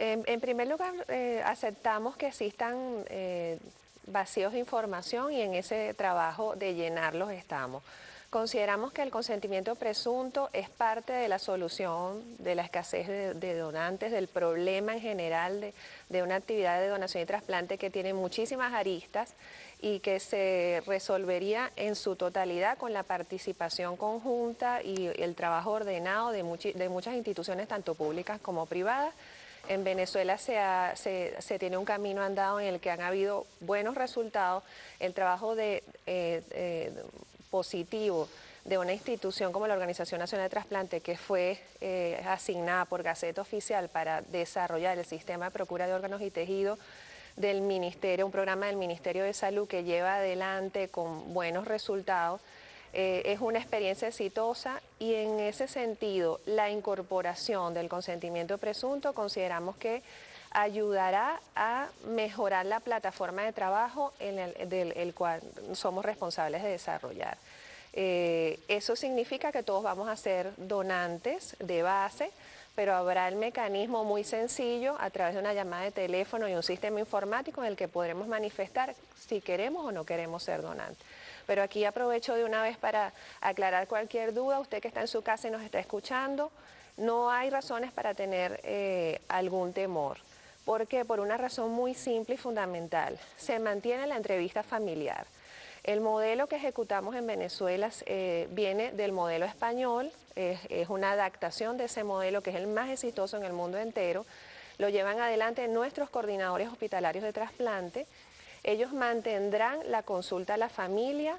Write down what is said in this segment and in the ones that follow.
En primer lugar, aceptamos que existan vacíos de información y en ese trabajo de llenarlos estamos. Consideramos que el consentimiento presunto es parte de la solución de la escasez de donantes, del problema en general de una actividad de donación y trasplante que tiene muchísimas aristas y que se resolvería en su totalidad con la participación conjunta y el trabajo ordenado de muchas instituciones, tanto públicas como privadas. En Venezuela se tiene un camino andado en el que han habido buenos resultados. El trabajo positivo de una institución como la Organización Nacional de Trasplante, que fue asignada por Gaceta Oficial para desarrollar el sistema de procura de órganos y tejidos del Ministerio, un programa del Ministerio de Salud que lleva adelante con buenos resultados. Es una experiencia exitosa y en ese sentido la incorporación del consentimiento presunto consideramos que ayudará a mejorar la plataforma de trabajo del cual somos responsables de desarrollar. Eso significa que todos vamos a ser donantes de base, pero habrá el mecanismo muy sencillo a través de una llamada de teléfono y un sistema informático en el que podremos manifestar si queremos o no queremos ser donantes. Pero aquí aprovecho de una vez para aclarar cualquier duda. Usted que está en su casa y nos está escuchando, no hay razones para tener algún temor. ¿Por qué? Por una razón muy simple y fundamental. Se mantiene la entrevista familiar. El modelo que ejecutamos en Venezuela viene del modelo español, es una adaptación de ese modelo que es el más exitoso en el mundo entero. Lo llevan adelante nuestros coordinadores hospitalarios de trasplante. Ellos mantendrán la consulta a la familia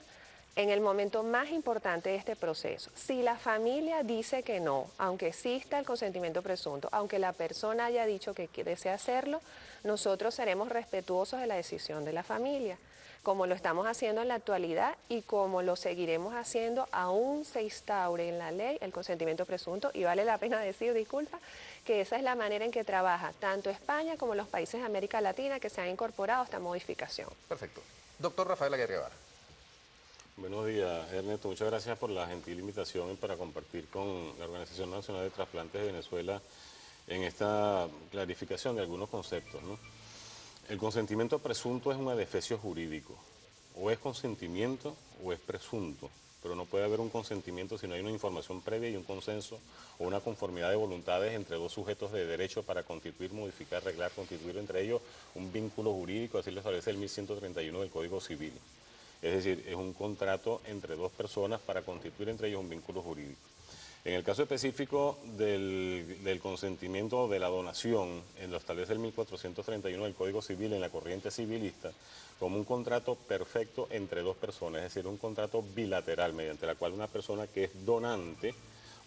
en el momento más importante de este proceso. Si la familia dice que no, aunque exista el consentimiento presunto, aunque la persona haya dicho que desea hacerlo, nosotros seremos respetuosos de la decisión de la familia, como lo estamos haciendo en la actualidad y como lo seguiremos haciendo aún se instaure en la ley el consentimiento presunto. Y vale la pena decir, disculpa, que esa es la manera en que trabaja tanto España como los países de América Latina que se han incorporado a esta modificación. Perfecto. Doctor Rafael Aguirre Guevara. Buenos días, Ernesto. Muchas gracias por la gentil invitación para compartir con la Organización Nacional de Trasplantes de Venezuela en esta clarificación de algunos conceptos, ¿no? El consentimiento presunto es un adefesio jurídico. O es consentimiento o es presunto, pero no puede haber un consentimiento si no hay una información previa y un consenso o una conformidad de voluntades entre dos sujetos de derecho para constituir, modificar, arreglar, constituir entre ellos un vínculo jurídico, así lo establece el 1131 del Código Civil. Es decir, es un contrato entre dos personas para constituir entre ellos un vínculo jurídico. En el caso específico del consentimiento de la donación, lo establece el 1431 del Código Civil en la corriente civilista, como un contrato perfecto entre dos personas, es decir, un contrato bilateral mediante la cual una persona que es donante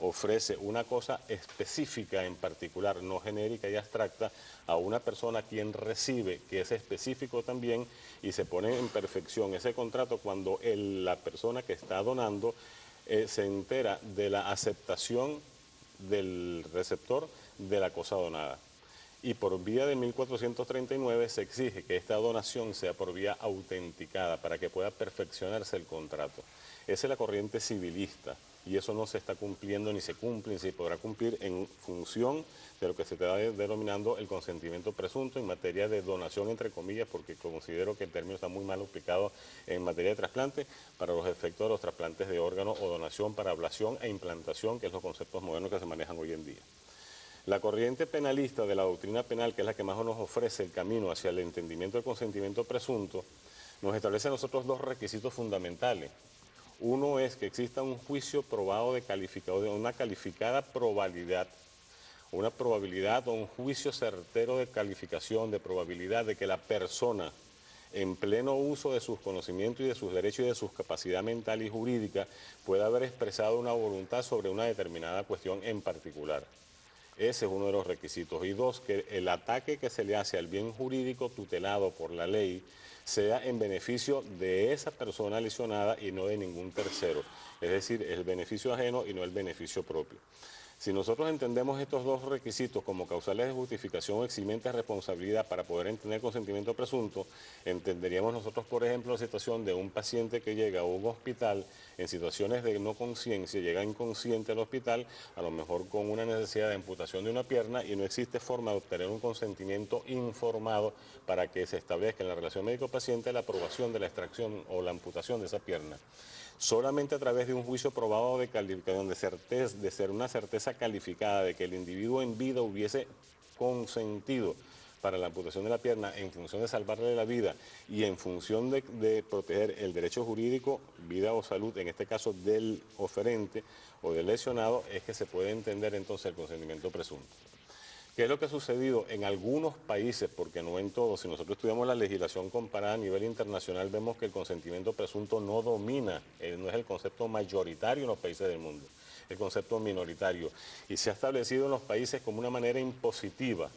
ofrece una cosa específica en particular, no genérica y abstracta, a una persona quien recibe, que es específico también, y se pone en perfección ese contrato cuando la persona que está donando se entera de la aceptación del receptor de la cosa donada. Y por vía de 1439 se exige que esta donación sea por vía autenticada para que pueda perfeccionarse el contrato. Esa es la corriente civilista y eso no se está cumpliendo ni se cumple ni se podrá cumplir en función de lo que se está denominando el consentimiento presunto en materia de donación, entre comillas, porque considero que el término está muy mal aplicado en materia de trasplante para los efectos de los trasplantes de órganos o donación para ablación e implantación, que es los conceptos modernos que se manejan hoy en día. La corriente penalista de la doctrina penal, que es la que más nos ofrece el camino hacia el entendimiento del consentimiento presunto, nos establece a nosotros dos requisitos fundamentales. Uno es que exista un juicio probado de una calificada probabilidad, una probabilidad o un juicio certero de calificación, de probabilidad de que la persona, en pleno uso de sus conocimientos y de sus derechos y de su capacidad mental y jurídica, pueda haber expresado una voluntad sobre una determinada cuestión en particular. Ese es uno de los requisitos. Y dos, que el ataque que se le hace al bien jurídico tutelado por la ley sea en beneficio de esa persona lesionada y no de ningún tercero. Es decir, el beneficio ajeno y no el beneficio propio. Si nosotros entendemos estos dos requisitos como causales de justificación o eximentes de responsabilidad para poder entender consentimiento presunto, entenderíamos nosotros, por ejemplo, la situación de un paciente que llega a un hospital en situaciones de no conciencia, llega inconsciente al hospital, a lo mejor con una necesidad de amputación de una pierna y no existe forma de obtener un consentimiento informado para que se establezca en la relación médico-paciente la aprobación de la extracción o la amputación de esa pierna. Solamente a través de un juicio probado de calificación, de ser una certeza calificada de que el individuo en vida hubiese consentido para la amputación de la pierna en función de salvarle la vida y en función de proteger el derecho jurídico, vida o salud, en este caso del oferente o del lesionado, es que se puede entender entonces el consentimiento presunto. ¿Qué es lo que ha sucedido en algunos países, porque no en todos? Si nosotros estudiamos la legislación comparada a nivel internacional, vemos que el consentimiento presunto no domina, no es el concepto mayoritario en los países del mundo, el concepto minoritario. Y se ha establecido en los países como una manera impositiva,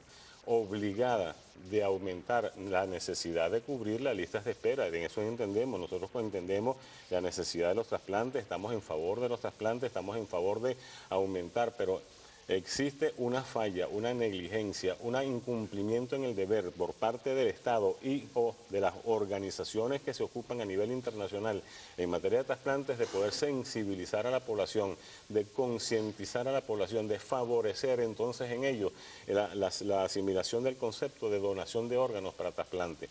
obligada de aumentar la necesidad de cubrir las listas de espera. En eso entendemos, nosotros entendemos la necesidad de los trasplantes, estamos en favor de los trasplantes, estamos en favor de aumentar, pero existe una falla, una negligencia, un incumplimiento en el deber por parte del Estado y o de las organizaciones que se ocupan a nivel internacional en materia de trasplantes de poder sensibilizar a la población, de concientizar a la población, de favorecer entonces en ello la asimilación del concepto de donación de órganos para trasplante.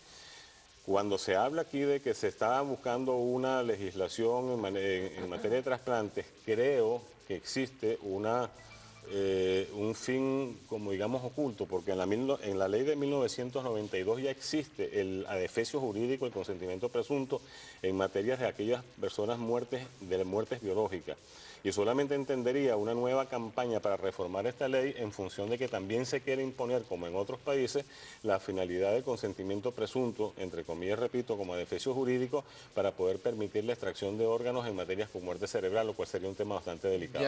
Cuando se habla aquí de que se está buscando una legislación en materia de trasplantes, creo que existe un fin, como digamos, oculto, porque en la ley de 1992 ya existe el adefesio jurídico, el consentimiento presunto en materia de aquellas personas de muertes biológicas. Y solamente entendería una nueva campaña para reformar esta ley en función de que también se quiere imponer, como en otros países, la finalidad del consentimiento presunto, entre comillas, repito, como adefesio jurídico, para poder permitir la extracción de órganos en materias con muerte cerebral, lo cual sería un tema bastante delicado.